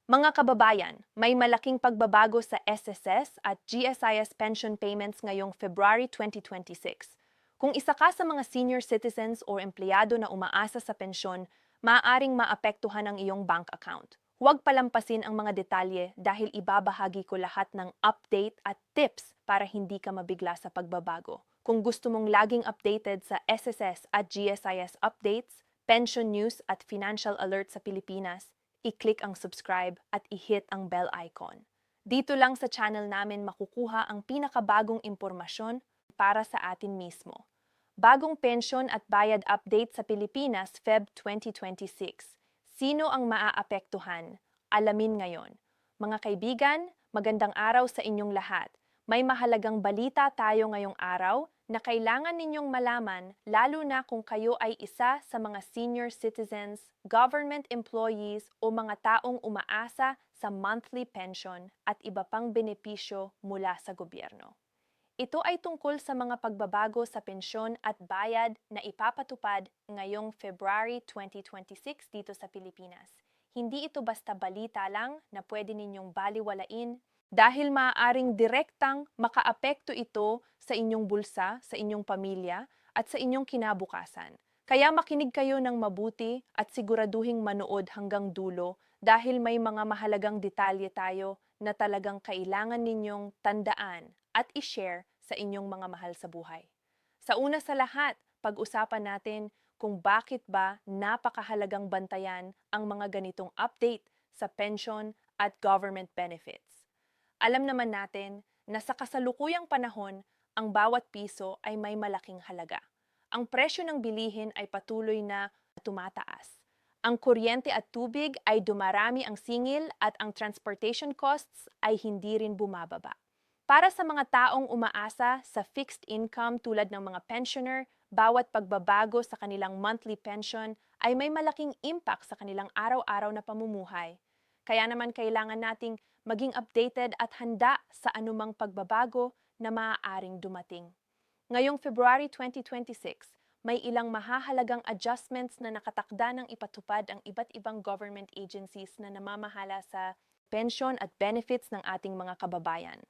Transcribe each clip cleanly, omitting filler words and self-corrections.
Mga kababayan, may malaking pagbabago sa SSS at GSIS pension payments ngayong February 2026. Kung isa ka sa mga senior citizens o empleyado na umaasa sa pensyon, maaaring maapektuhan ang iyong bank account. Huwag palampasin ang mga detalye dahil ibabahagi ko lahat ng update at tips para hindi ka mabigla sa pagbabago. Kung gusto mong laging updated sa SSS at GSIS updates, pension news at financial alert sa Pilipinas, i-click ang subscribe at i-hit ang bell icon. Dito lang sa channel namin makukuha ang pinakabagong impormasyon para sa atin mismo. Bagong pensyon at bayad update sa Pilipinas Feb 2026. Sino ang maaapektuhan? Alamin ngayon. Mga kaibigan, magandang araw sa inyong lahat. May mahalagang balita tayo ngayong araw na kailangan ninyong malaman lalo na kung kayo ay isa sa mga senior citizens, government employees o mga taong umaasa sa monthly pension at iba pang benepisyo mula sa gobyerno. Ito ay tungkol sa mga pagbabago sa pensyon at bayad na ipapatupad ngayong February 2026 dito sa Pilipinas. Hindi ito basta balita lang na pwede ninyong baliwalain dahil maaaring direktang makaapekto ito sa inyong bulsa, sa inyong pamilya at sa inyong kinabukasan. Kaya makinig kayo ng mabuti at siguraduhing manood hanggang dulo dahil may mga mahalagang detalye tayo na talagang kailangan ninyong tandaan at i-share sa inyong mga mahal sa buhay. Sa una sa lahat, pag-usapan natin kung bakit ba napakahalagang bantayan ang mga ganitong update sa pension at government benefits. Alam naman natin na sa kasalukuyang panahon, ang bawat piso ay may malaking halaga. Ang presyo ng bilihin ay patuloy na tumataas. Ang kuryente at tubig ay dumarami ang singil at ang transportation costs ay hindi rin bumababa. Para sa mga taong umaasa sa fixed income tulad ng mga pensioner, bawat pagbabago sa kanilang monthly pension ay may malaking impact sa kanilang araw-araw na pamumuhay. Kaya naman kailangan nating maging updated at handa sa anumang pagbabago na maaaring dumating. Ngayong February 2026, may ilang mahahalagang adjustments na nakatakda ng ipatupad ang iba't ibang government agencies na namamahala sa pension at benefits ng ating mga kababayan.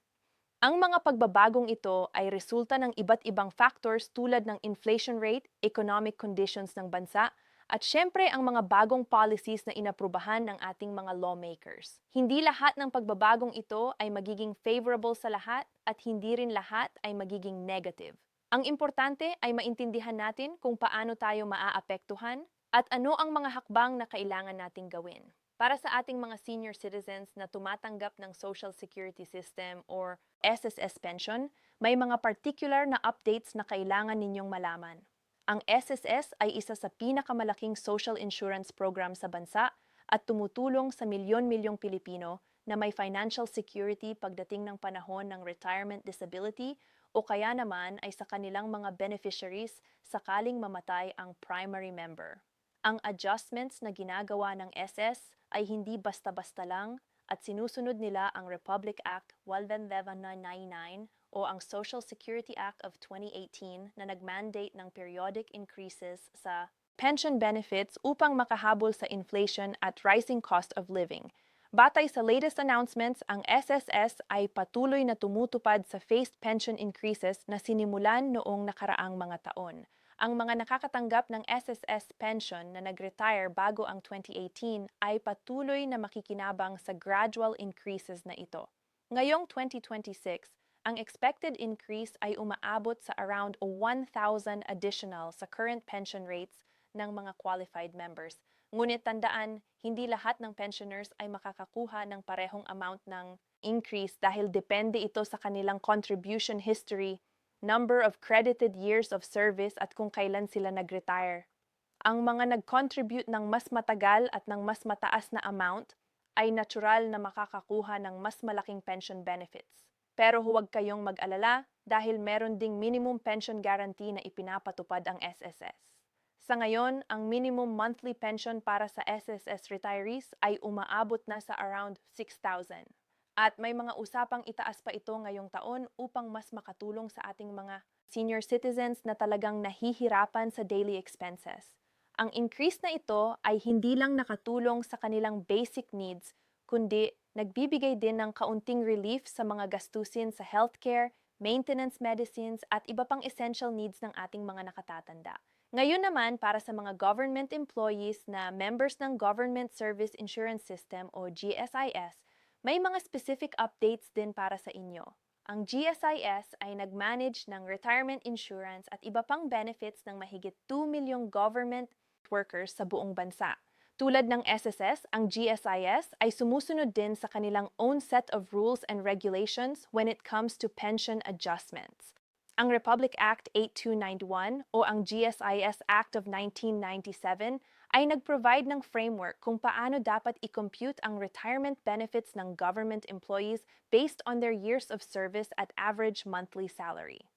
Ang mga pagbabagong ito ay resulta ng iba't ibang factors tulad ng inflation rate, economic conditions ng bansa, at syempre ang mga bagong policies na inaprubahan ng ating mga lawmakers. Hindi lahat ng pagbabagong ito ay magiging favorable sa lahat at hindi rin lahat ay magiging negative. Ang importante ay maintindihan natin kung paano tayo maaapektuhan at ano ang mga hakbang na kailangan nating gawin. Para sa ating mga senior citizens na tumatanggap ng Social Security System or SSS pension, may mga particular na updates na kailangan ninyong malaman. Ang SSS ay isa sa pinakamalaking social insurance program sa bansa at tumutulong sa milyon-milyong Pilipino na may financial security pagdating ng panahon ng retirement disability o kaya naman ay sa kanilang mga beneficiaries sakaling mamatay ang primary member. Ang adjustments na ginagawa ng SS ay hindi basta-basta lang at sinusunod nila ang Republic Act 11999 o ang Social Security Act of 2018 na nag-mandate ng periodic increases sa pension benefits upang makahabol sa inflation at rising cost of living. Batay sa latest announcements, ang SSS ay patuloy na tumutupad sa phased pension increases na sinimulan noong nakaraang mga taon. Ang mga nakakatanggap ng SSS pension na nag-retire bago ang 2018 ay patuloy na makikinabang sa gradual increases na ito. Ngayong 2026, ang expected increase ay umaabot sa around 1,000 additional sa current pension rates ng mga qualified members. Ngunit tandaan, hindi lahat ng pensioners ay makakakuha ng parehong amount ng increase dahil depende ito sa kanilang contribution history, number of credited years of service at kung kailan sila nag-retire. Ang mga nag-contribute ng mas matagal at ng mas mataas na amount ay natural na makakakuha ng mas malaking pension benefits. Pero huwag kayong mag-alala dahil meron ding minimum pension guarantee na ipinapatupad ang SSS. Sa ngayon, ang minimum monthly pension para sa SSS retirees ay umaabot na sa around 6,000. At may mga usapang itaas pa ito ngayong taon upang mas makatulong sa ating mga senior citizens na talagang nahihirapan sa daily expenses. Ang increase na ito ay hindi lang nakatulong sa kanilang basic needs, kundi nagbibigay din ng kaunting relief sa mga gastusin sa healthcare, maintenance medicines at iba pang essential needs ng ating mga nakatatanda. Ngayon naman, para sa mga government employees na members ng Government Service Insurance System o GSIS, may mga specific updates din para sa inyo. Ang GSIS ay nag-manage ng retirement insurance at iba pang benefits ng mahigit 2 milyong government workers sa buong bansa. Tulad ng SSS, ang GSIS ay sumusunod din sa kanilang own set of rules and regulations when it comes to pension adjustments. Ang Republic Act 8291 o ang GSIS Act of 1997 ay nag-provide ng framework kung paano dapat i-compute ang retirement benefits ng government employees based on their years of service at average monthly salary.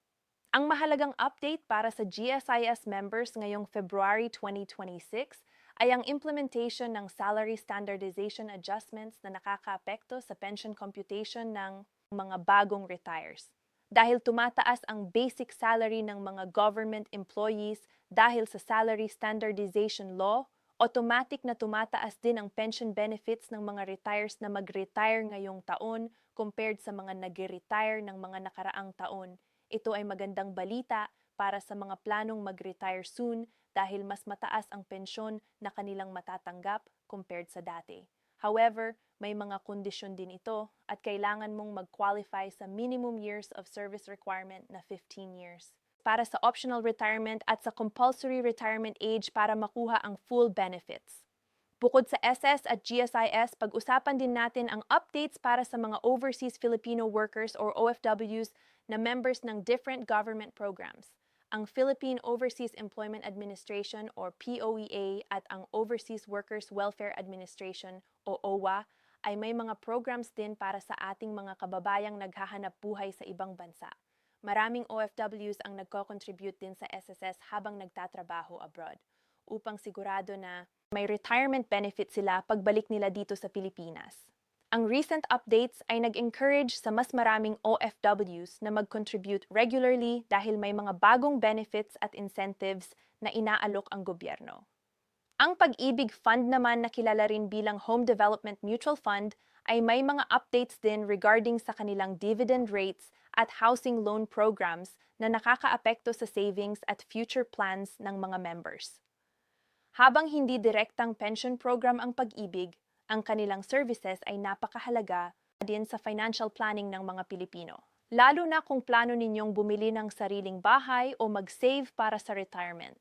Ang mahalagang update para sa GSIS members ngayong February 2026 ay ang implementation ng salary standardization adjustments na nakakaapekto sa pension computation ng mga bagong retires. Dahil tumataas ang basic salary ng mga government employees dahil sa salary standardization law, automatic na tumataas din ang pension benefits ng mga retires na mag-retire ngayong taon compared sa mga nag-retire ng mga nakaraang taon. Ito ay magandang balita para sa mga planong mag-retire soon dahil mas mataas ang pensyon na kanilang matatanggap compared sa dati. However, may mga kondisyon din ito at kailangan mong mag-qualify sa minimum years of service requirement na 15 years. Para sa optional retirement at sa compulsory retirement age para makuha ang full benefits. Bukod sa SS at GSIS, pag-usapan din natin ang updates para sa mga overseas Filipino workers or OFWs na members ng different government programs. Ang Philippine Overseas Employment Administration or POEA at ang Overseas Workers Welfare Administration o OWA ay may mga programs din para sa ating mga kababayang naghahanap buhay sa ibang bansa. Maraming OFWs ang nagko-contribute din sa SSS habang nagtatrabaho abroad upang sigurado na may retirement benefit sila pagbalik nila dito sa Pilipinas. Ang recent updates ay nag-encourage sa mas maraming OFWs na mag-contribute regularly dahil may mga bagong benefits at incentives na inaalok ang gobyerno. Ang Pag-ibig Fund naman na kilala rin bilang Home Development Mutual Fund ay may mga updates din regarding sa kanilang dividend rates at housing loan programs na nakakaapekto sa savings at future plans ng mga members. Habang hindi direktang pension program ang Pag-ibig, ang kanilang services ay napakahalaga din sa financial planning ng mga Pilipino. Lalo na kung plano ninyong bumili ng sariling bahay o mag-save para sa retirement.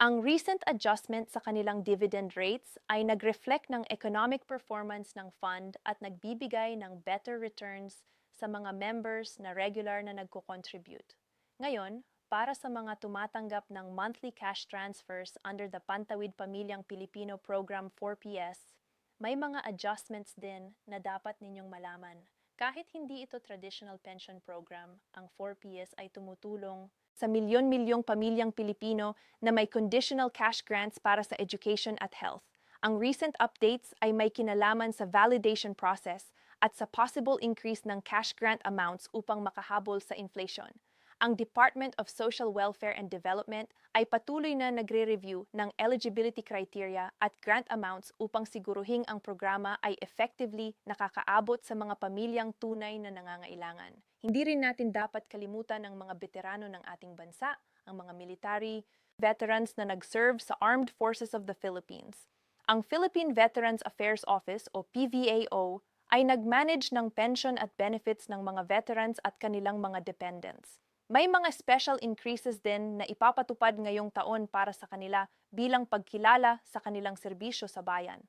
Ang recent adjustment sa kanilang dividend rates ay nag-reflect ng economic performance ng fund at nagbibigay ng better returns sa mga members na regular na nagko-contribute. Ngayon, para sa mga tumatanggap ng monthly cash transfers under the Pantawid Pamilyang Pilipino Program 4PS, may mga adjustments din na dapat ninyong malaman. Kahit hindi ito traditional pension program, ang 4PS ay tumutulong sa milyon-milyong pamilyang Pilipino na may conditional cash grants para sa education at health. Ang recent updates ay may kinalaman sa validation process at sa possible increase ng cash grant amounts upang makahabol sa inflation. Ang Department of Social Welfare and Development ay patuloy na nagre-review ng eligibility criteria at grant amounts upang siguruhing ang programa ay effectively nakakaabot sa mga pamilyang tunay na nangangailangan. Hindi rin natin dapat kalimutan ang mga veterano ng ating bansa, ang mga military veterans na nag-serve sa Armed Forces of the Philippines. Ang Philippine Veterans Affairs Office o PVAO ay nag-manage ng pension at benefits ng mga veterans at kanilang mga dependents. May mga special increases din na ipapatupad ngayong taon para sa kanila bilang pagkilala sa kanilang serbisyo sa bayan.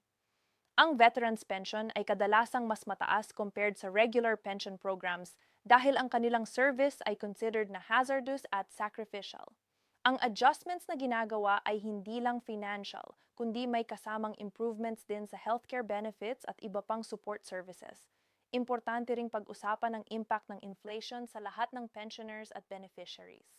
Ang veterans pension ay kadalasang mas mataas compared sa regular pension programs dahil ang kanilang service ay considered na hazardous at sacrificial. Ang adjustments na ginagawa ay hindi lang financial, kundi may kasamang improvements din sa healthcare benefits at iba pang support services. Importante ring pag-usapan ang impact ng inflation sa lahat ng pensioners at beneficiaries.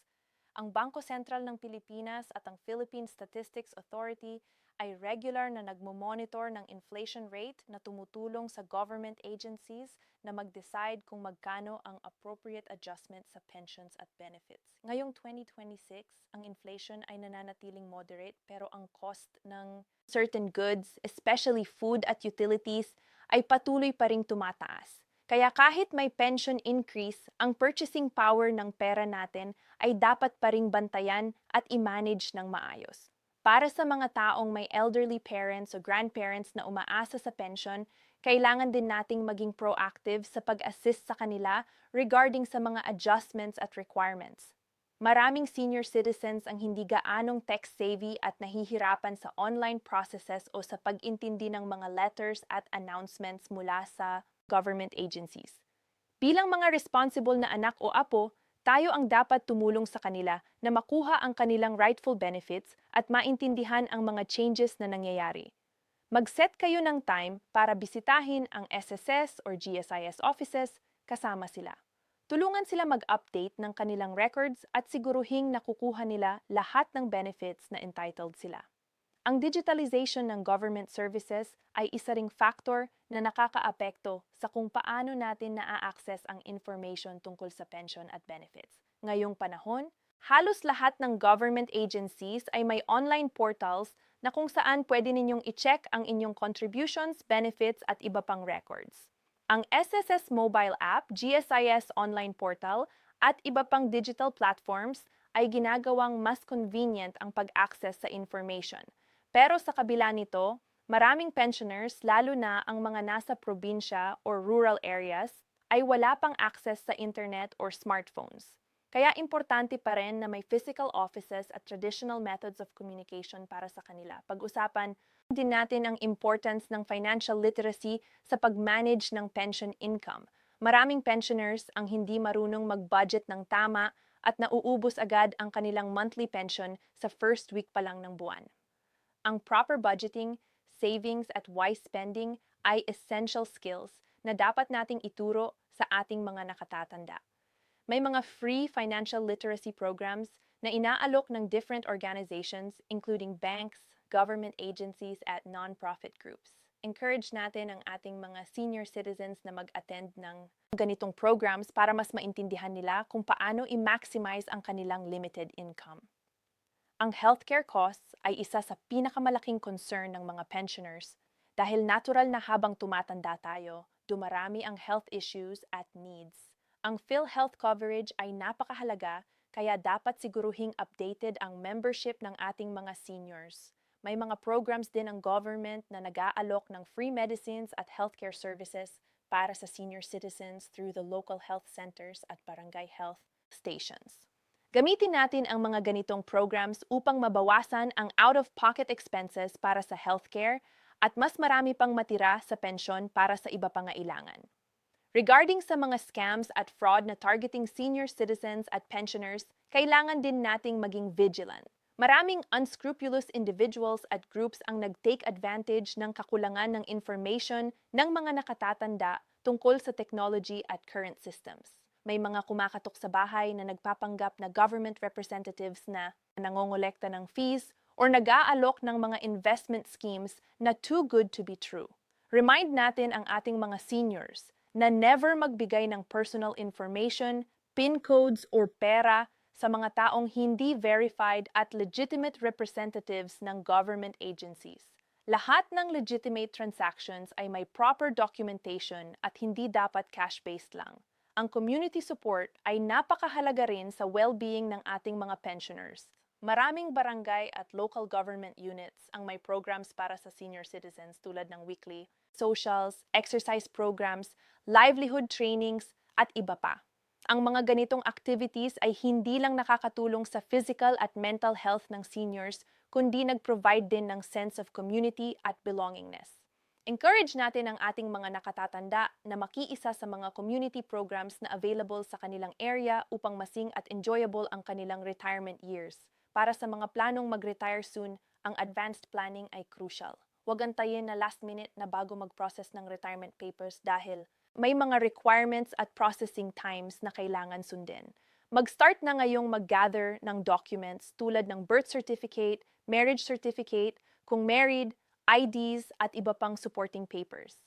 Ang Bangko Sentral ng Pilipinas at ang Philippine Statistics Authority ay regular na nagmo-monitor ng inflation rate na tumutulong sa government agencies na mag-decide kung magkano ang appropriate adjustment sa pensions at benefits. Ngayong 2026, ang inflation ay nananatiling moderate pero ang cost ng certain goods, especially food at utilities, ay patuloy pa ring tumataas. Kaya kahit may pension increase, ang purchasing power ng pera natin ay dapat pa ring bantayan at i-manage ng maayos. Para sa mga taong may elderly parents o grandparents na umaasa sa pension, kailangan din nating maging proactive sa pag-assist sa kanila regarding sa mga adjustments at requirements. Maraming senior citizens ang hindi gaanong tech-savvy at nahihirapan sa online processes o sa pag-intindi ng mga letters at announcements mula sa government agencies. Bilang mga responsible na anak o apo, tayo ang dapat tumulong sa kanila na makuha ang kanilang rightful benefits at maintindihan ang mga changes na nangyayari. Mag-set kayo ng time para bisitahin ang SSS or GSIS offices kasama sila. Tulungan sila mag-update ng kanilang records at siguruhing nakukuha nila lahat ng benefits na entitled sila. Ang digitalization ng government services ay isa ring factor na nakakaapekto sa kung paano natin naa-access ang information tungkol sa pension at benefits. Ngayong panahon, halos lahat ng government agencies ay may online portals na kung saan pwede ninyong i-check ang inyong contributions, benefits at iba pang records. Ang SSS mobile app, GSIS online portal at iba pang digital platforms ay ginagawang mas convenient ang pag-access sa information. Pero sa kabila nito, maraming pensioners, lalo na ang mga nasa probinsya or rural areas, ay wala pang access sa internet or smartphones. Kaya importante pa rin na may physical offices at traditional methods of communication para sa kanila. Pag-usapan din natin ang importance ng financial literacy sa pag-manage ng pension income. Maraming pensioners ang hindi marunong mag-budget ng tama at nauubos agad ang kanilang monthly pension sa first week pa lang ng buwan. Ang proper budgeting, savings at wise spending ay essential skills na dapat nating ituro sa ating mga nakatatanda. May mga free financial literacy programs na inaalok ng different organizations including banks, government agencies at non-profit groups. Encourage natin ang ating mga senior citizens na mag-attend ng ganitong programs para mas maintindihan nila kung paano i-maximize ang kanilang limited income. Ang healthcare costs ay isa sa pinakamalaking concern ng mga pensioners dahil natural na habang tumatanda tayo, dumarami ang health issues at needs. Ang PhilHealth coverage ay napakahalaga kaya dapat siguruhing updated ang membership ng ating mga seniors. May mga programs din ang government na nag-aalok ng free medicines at healthcare services para sa senior citizens through the local health centers at barangay health stations. Gamitin natin ang mga ganitong programs upang mabawasan ang out-of-pocket expenses para sa healthcare at mas marami pang matira sa pensyon para sa iba pangailangan. Regarding sa mga scams at fraud na targeting senior citizens at pensioners, kailangan din nating maging vigilant. Maraming unscrupulous individuals at groups ang nag-take advantage ng kakulangan ng information ng mga nakatatanda tungkol sa technology at current systems. May mga kumakatok sa bahay na nagpapanggap na government representatives na nangongolekta ng fees or nag-aalok ng mga investment schemes na too good to be true. Remind natin ang ating mga seniors na never magbigay ng personal information, PIN codes or pera sa mga taong hindi verified at legitimate representatives ng government agencies. Lahat ng legitimate transactions ay may proper documentation at hindi dapat cash-based lang. Ang community support ay napakahalaga rin sa well-being ng ating mga pensioners. Maraming barangay at local government units ang may programs para sa senior citizens tulad ng weekly socials, exercise programs, livelihood trainings, at iba pa. Ang mga ganitong activities ay hindi lang nakakatulong sa physical at mental health ng seniors, kundi nag-provide din ng sense of community at belongingness. Encourage natin ang ating mga nakatatanda na makiisa sa mga community programs na available sa kanilang area upang masing at enjoyable ang kanilang retirement years. Para sa mga planong mag-retire soon, ang advanced planning ay crucial. Huwag antayin na last minute na bago mag-process ng retirement papers dahil may mga requirements at processing times na kailangan sundin. Mag-start na ngayong mag-gather ng documents tulad ng birth certificate, marriage certificate, kung married, IDs at iba pang supporting papers.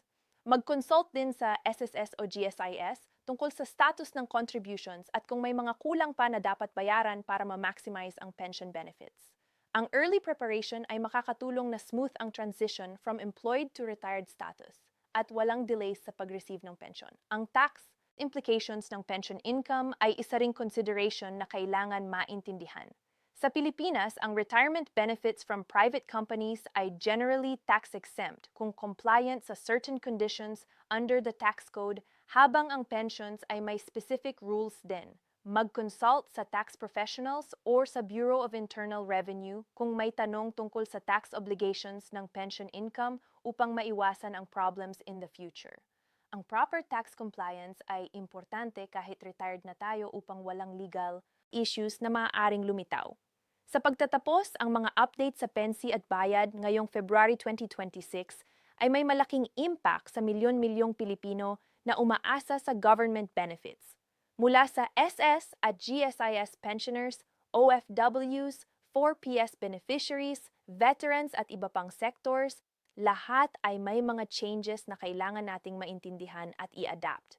Mag-consult din sa SSS o GSIS tungkol sa status ng contributions at kung may mga kulang pa na dapat bayaran para ma-maximize ang pension benefits. Ang early preparation ay makakatulong na smooth ang transition from employed to retired status. at walang delays sa pag-receive ng pension. Ang tax implications ng pension income ay isa ring consideration na kailangan maintindihan. Sa Pilipinas, ang retirement benefits from private companies ay generally tax-exempt kung compliant sa certain conditions under the tax code, habang ang pensions ay may specific rules din. Mag-consult sa tax professionals or sa Bureau of Internal Revenue kung may tanong tungkol sa tax obligations ng pension income upang maiwasan ang problems in the future. Ang proper tax compliance ay importante kahit retired na tayo upang walang legal issues na maaaring lumitaw. Sa pagtatapos, ang mga update sa pensi at bayad ngayong February 2026 ay may malaking impact sa milyon-milyong Pilipino na umaasa sa government benefits. Mula sa SS at GSIS pensioners, OFWs, 4PS beneficiaries, veterans at iba pang sectors, lahat ay may mga changes na kailangan nating maintindihan at i-adapt.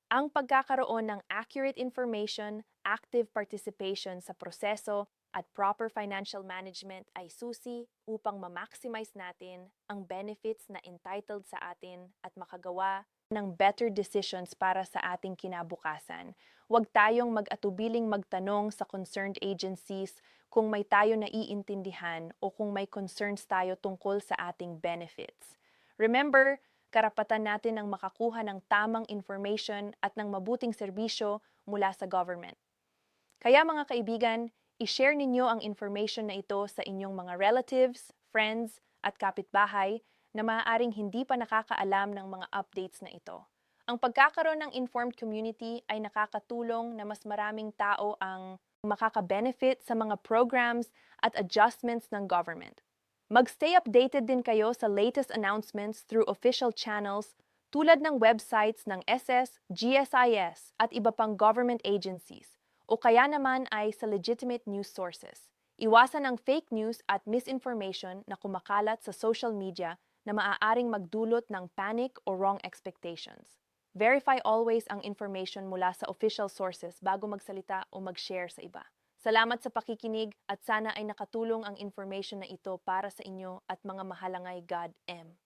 Ang pagkakaroon ng accurate information, active participation sa proseso, at proper financial management ay susi upang ma-maximize natin ang benefits na entitled sa atin at makagawa ng better decisions para sa ating kinabukasan. Huwag tayong mag-atubiling magtanong sa concerned agencies kung may tayo naiintindihan o kung may concerns tayo tungkol sa ating benefits. Remember, karapatan natin ang makakuha ng tamang information at ng mabuting serbisyo mula sa government. Kaya mga kaibigan, i-share ninyo ang information na ito sa inyong mga relatives, friends, at kapitbahay na maaaring hindi pa nakakaalam ng mga updates na ito. Ang pagkakaroon ng informed community ay nakakatulong na mas maraming tao ang makaka-benefit sa mga programs at adjustments ng government. Mag-stay updated din kayo sa latest announcements through official channels tulad ng websites ng SS, GSIS at iba pang government agencies, o kaya naman ay sa legitimate news sources. Iwasan ang fake news at misinformation na kumakalat sa social media na maaaring magdulot ng panic o wrong expectations. Verify always ang information mula sa official sources bago magsalita o mag-share sa iba. Salamat sa pakikinig at sana ay nakatulong ang information na ito para sa inyo at mga mahalangay God M.